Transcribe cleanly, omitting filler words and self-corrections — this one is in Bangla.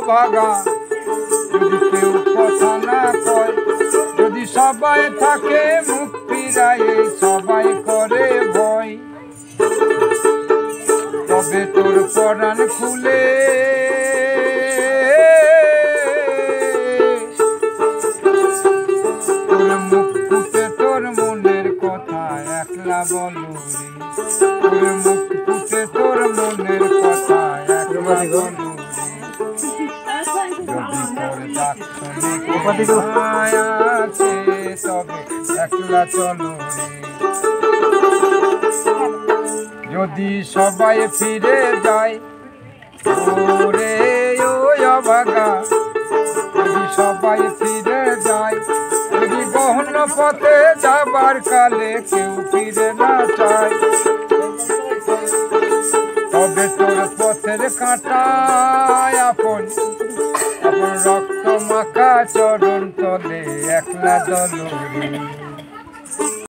অভাগা যদি কেউ কথা না কয়, যদি সবাই থাকে মুখ ফিরায়ে সবাই করে ভয়, তবে তোর পরাণ খুলে তোর মুখ ফুটে তোর মনের কথা একলা বলো রে, তোর মুখ ফুটে তোর মনের কথা একলা বলো রে, যদি তোর ডাক শুনে মায়া আছে তবে একলা চলো রে, যদি সবাই ফিরে যায় ওরে ওই অভাগা, যদি সবাই ফিরে যায়, যদি গহন পথে যাবার কালে কেউ ফিরে না চায়, তবে তোর পথের কাঁটায় আপন আপন রক্ত মাখা চরণ তলে একলা দল রে।